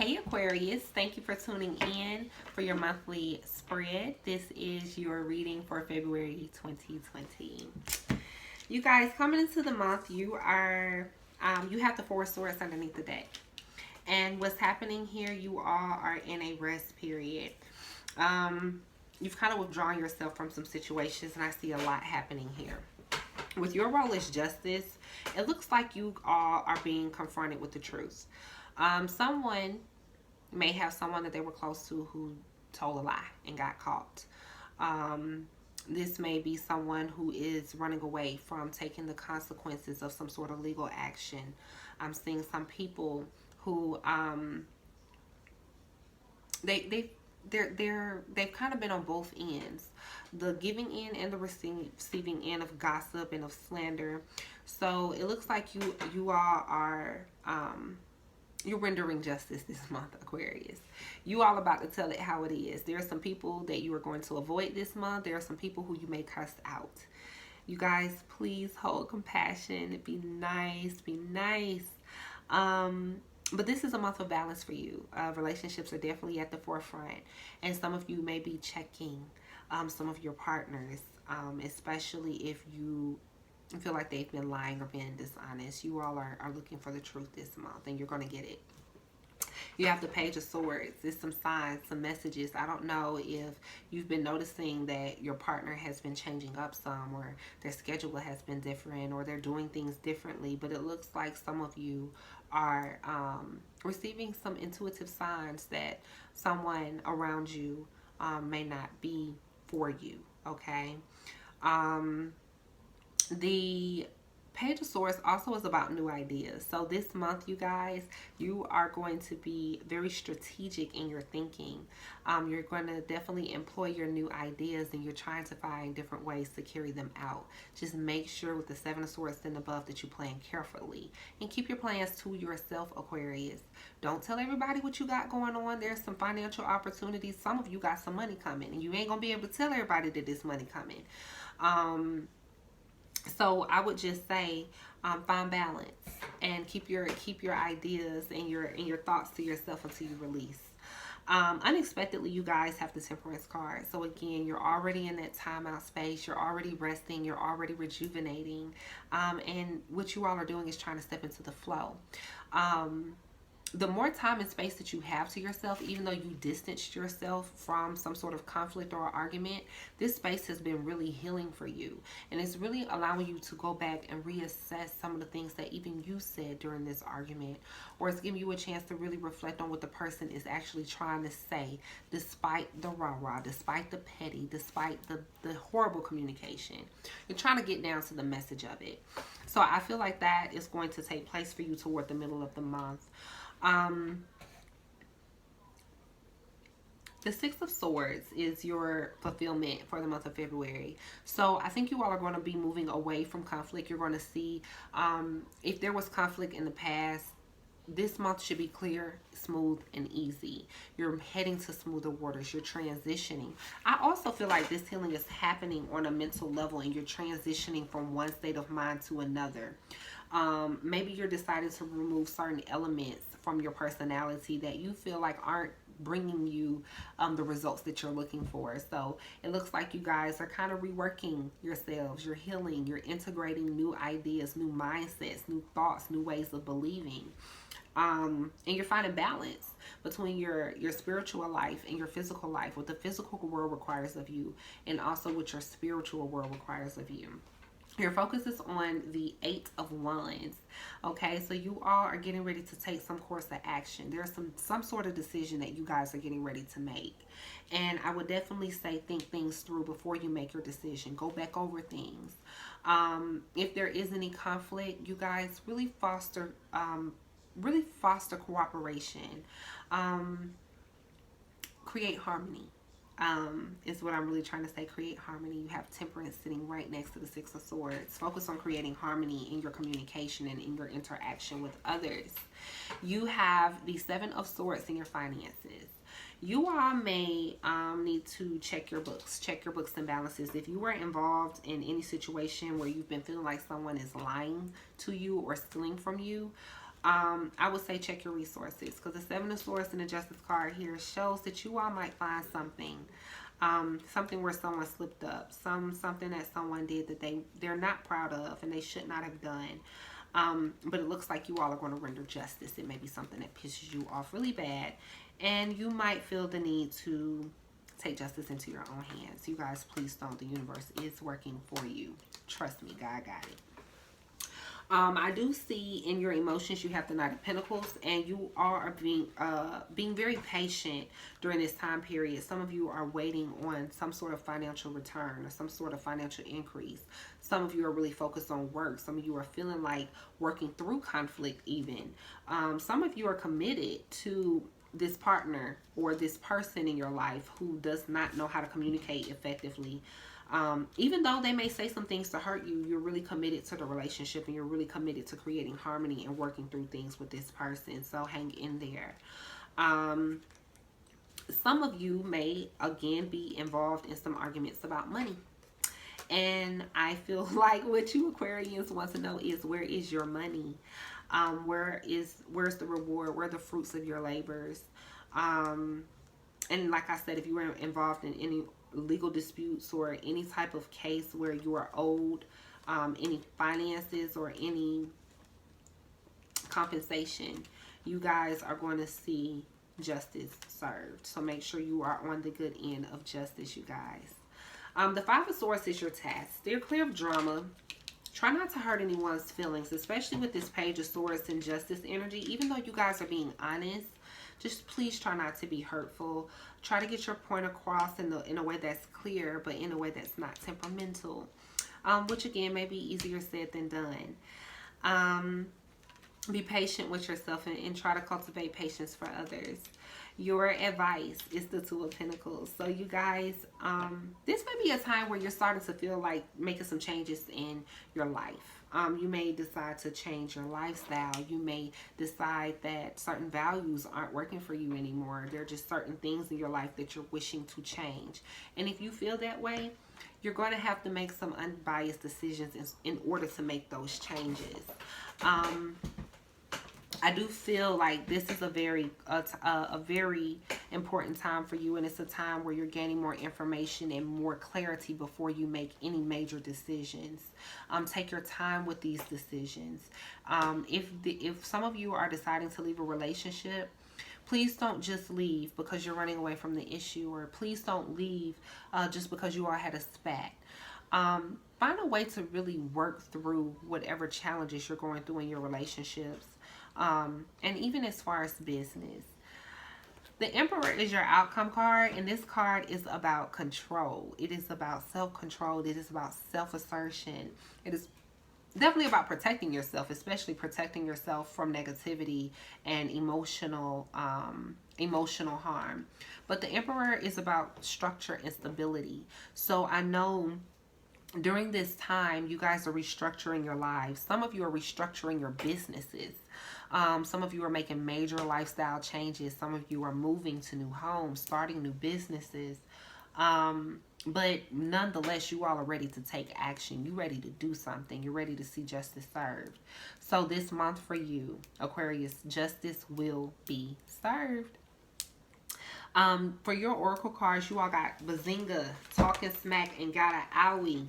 Hey Aquarius, thank you for tuning in for your monthly spread. This is your reading for February 2020. You guys, coming into the month, you have the Four of Swords underneath the deck. And what's happening here, you all are in a rest period. You've kind of withdrawn yourself from some situations, and I see a lot happening here. With your role as justice, it looks like you all are being confronted with the truth. Someone may have someone that they were close to who told a lie and got caught. This may be someone who is running away from taking the consequences of some sort of legal action. I'm seeing some people who they've kind of been on both ends, the giving end and the receiving end of gossip and of slander. So it looks like you all are you're rendering justice this month, Aquarius. You all about to tell it how it is. There are some people that you are going to avoid this month. There are some people who you may cuss out. You guys, please hold compassion. Be nice. Be nice. But this is a month of balance for you. Relationships are definitely at the forefront. And some of you may be checking some of your partners, especially if you feel like they've been lying or being dishonest. You all are looking for the truth this month, and you're going to get it. You have the Page of Swords. There's some signs, some messages. I don't know if you've been noticing that your partner has been changing up some, or their schedule has been different, or they're doing things differently, but it looks like some of you are receiving some intuitive signs that someone around you may not be for you, okay? The Page of Swords also is about new ideas. So this month, you guys, you are going to be very strategic in your thinking. You're going to definitely employ your new ideas, and you're trying to find different ways to carry them out. Just make sure with the Seven of Swords and above that you plan carefully. And keep your plans to yourself, Aquarius. Don't tell everybody what you got going on. There's some financial opportunities. Some of you got some money coming, and you ain't going to be able to tell everybody that this money coming. So I would just say find balance and keep your ideas and your thoughts to yourself until you release. Unexpectedly, you guys have the Temperance card. So again, you're already in that timeout space. You're already resting. You're already rejuvenating. And what you all are doing is trying to step into the flow. The more time and space that you have to yourself, even though you distanced yourself from some sort of conflict or argument, this space has been really healing for you. And it's really allowing you to go back and reassess some of the things that even you said during this argument. Or it's giving you a chance to really reflect on what the person is actually trying to say, despite the rah-rah, despite the petty, despite the horrible communication. You're trying to get down to the message of it. So I feel like that is going to take place for you toward the middle of the month. The Six of Swords is your fulfillment for the month of February. So I think you all are going to be moving away from conflict. You're going to see if there was conflict in the past, this month should be clear, smooth, and easy. You're heading to smoother waters. You're transitioning. I also feel like this healing is happening on a mental level, and you're transitioning from one state of mind to another. Maybe you're deciding to remove certain elements from your personality that you feel like aren't bringing you the results that you're looking for. So it looks like you guys are kind of reworking yourselves. You're healing. You're integrating new ideas, new mindsets, new thoughts, new ways of believing. And you're finding balance between your spiritual life and your physical life, what the physical world requires of you, and also what your spiritual world requires of you. Your focus is on the Eight of Wands. Okay, so you all are getting ready to take some course of action. There's some sort of decision that you guys are getting ready to make. And I would definitely say think things through before you make your decision. Go back over things. If there is any conflict, you guys really foster cooperation. Create harmony. Is what I'm really trying to say. Create harmony. You have Temperance sitting right next to the Six of Swords. Focus on creating harmony in your communication and in your interaction with others. You have the Seven of Swords in your finances. You all may need to check your books and balances. If you were involved in any situation where you've been feeling like someone is lying to you or stealing from you, I would say check your resources, because the Seven of Swords and the Justice card here shows that you all might find something. Something where someone slipped up, something that someone did that they're not proud of and they should not have done. But it looks like you all are going to render justice. It may be something that pisses you off really bad, and you might feel the need to take justice into your own hands. You guys, please don't. The universe is working for you. Trust me, God got it. I do see in your emotions you have the Knight of Pentacles, and you are being very patient during this time period. Some of you are waiting on some sort of financial return or some sort of financial increase. Some of you are really focused on work. Some of you are feeling like working through conflict even. Some of you are committed to this partner or this person in your life who does not know how to communicate effectively. Even though they may say some things to hurt you, you're really committed to the relationship, and you're really committed to creating harmony and working through things with this person. So hang in there. Some of you may, again, be involved in some arguments about money. And I feel like what you Aquarians want to know is, where is your money? Where's the reward? Where are the fruits of your labors? And like I said, if you were involved in any legal disputes or any type of case where you are owed any finances or any compensation, you guys are going to see justice served. So make sure you are on the good end of justice, you guys. The Five of Swords is your task. Steer clear of drama. Try not to hurt anyone's feelings, especially with this Page of Swords and justice energy. Even though you guys are being honest, just please try not to be hurtful. Try to get your point across in a way that's clear, but in a way that's not temperamental. Which again may be easier said than done. Be patient with yourself and try to cultivate patience for others. Your advice is the Two of Pentacles. So you guys, this may be a time where you're starting to feel like making some changes in your life. You may decide to change your lifestyle. You may decide that certain values aren't working for you anymore. There are just certain things in your life that you're wishing to change. And if you feel that way, you're going to have to make some unbiased decisions in order to make those changes. I do feel like this is a very important time for you, and it's a time where you're gaining more information and more clarity before you make any major decisions. Take your time with these decisions. If some of you are deciding to leave a relationship, please don't just leave because you're running away from the issue, or please don't leave just because you all had a spat. Find a way to really work through whatever challenges you're going through in your relationships. And even as far as business, the Emperor is your outcome card, and this card is about control. It is about self-control. It is about self-assertion. It is definitely about protecting yourself, especially protecting yourself from negativity and emotional harm. But the Emperor is about structure and stability. So I know during this time, you guys are restructuring your lives. Some of you are restructuring your businesses. Some of you are making major lifestyle changes. Some of you are moving to new homes, starting new businesses. But nonetheless, you all are ready to take action. You're ready to do something. You're ready to see justice served. So this month for you, Aquarius, justice will be served. For your oracle cards, you all got Bazinga, Talking Smack, and got an Owie.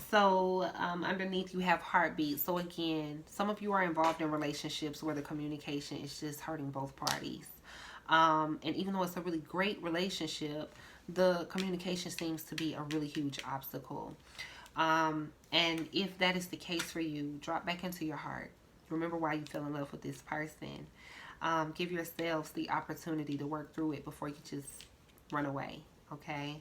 So underneath you have Heartbeat. So again, some of you are involved in relationships where the communication is just hurting both parties. And even though it's a really great relationship, the communication seems to be a really huge obstacle. And if that is the case for you, drop back into your heart. Remember why you fell in love with this person. Give yourselves the opportunity to work through it before you just run away, okay?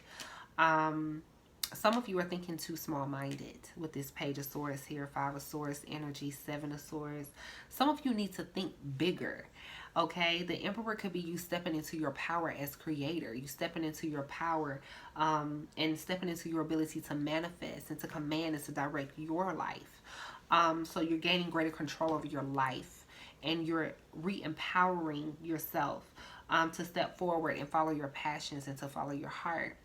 Some of you are thinking too small-minded with this Page of Swords here, Five of Swords energy, Seven of Swords. Some of you need to think bigger, okay? The Emperor could be you stepping into your power as creator. You stepping into your power and stepping into your ability to manifest and to command and to direct your life. So you're gaining greater control over your life, and you're re-empowering yourself to step forward and follow your passions and to follow your heart.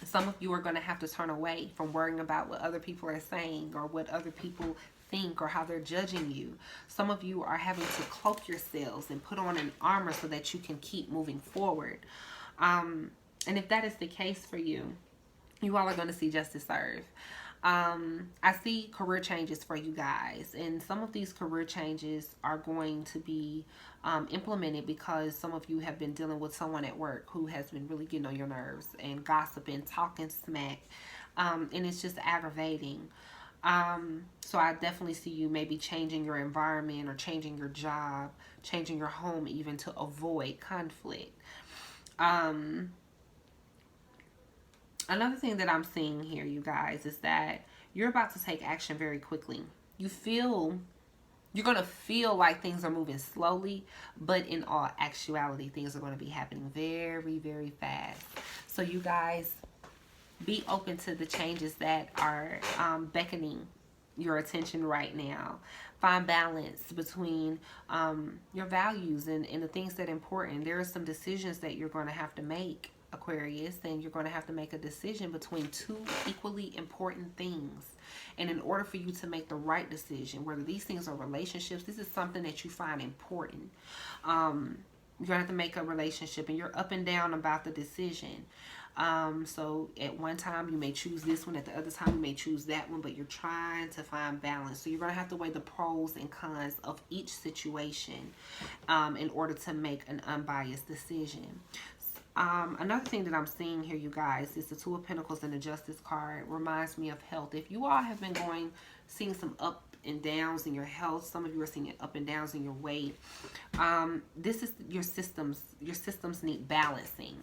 Some of you are going to have to turn away from worrying about what other people are saying or what other people think or how they're judging you. Some of you are having to cloak yourselves and put on an armor so that you can keep moving forward. And if that is the case for you, you all are going to see justice served. I see career changes for you guys, and some of these career changes are going to be implemented because some of you have been dealing with someone at work who has been really getting on your nerves and gossiping, talking smack, and it's just aggravating. So I definitely see you maybe changing your environment or changing your job, changing your home even to avoid conflict. Um, Another thing that I'm seeing here, you guys, is that you're about to take action very quickly. You're going to feel like things are moving slowly, but in all actuality, things are going to be happening very, very fast. So you guys, be open to the changes that are beckoning your attention right now. Find balance between your values and the things that are important. There are some decisions that you're going to have to make, Aquarius, and you're going to have to make a decision between two equally important things. And in order for you to make the right decision, whether these things are relationships, this is something that you find important. You're going to have to make a relationship, and you're up and down about the decision. So at one time you may choose this one, at the other time you may choose that one, but you're trying to find balance. So you're going to have to weigh the pros and cons of each situation in order to make an unbiased decision. Another thing that I'm seeing here, you guys, is the Two of Pentacles and the Justice card. Reminds me of health. If you all have been seeing some up and downs in your health, some of you are seeing up and downs in your weight. This is your systems. Your systems need balancing.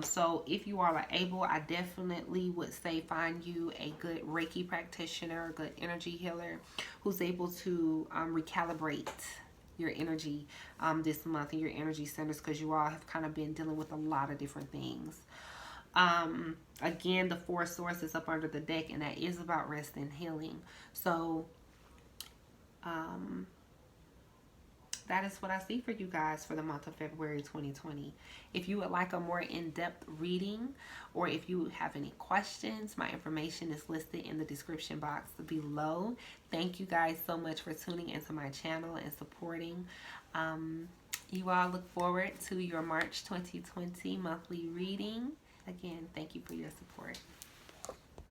So if you all are able, I definitely would say find you a good Reiki practitioner, a good energy healer who's able to recalibrate your energy this month and your energy centers, because you all have kind of been dealing with a lot of different things. Again, the Four of Swords is up under the deck, and that is about rest and healing. So that is what I see for you guys for the month of February 2020. If you would like a more in-depth reading, or if you have any questions, my information is listed in the description box below. Thank you guys so much for tuning into my channel and supporting. You all, look forward to your March 2020 monthly reading. Again, thank you for your support.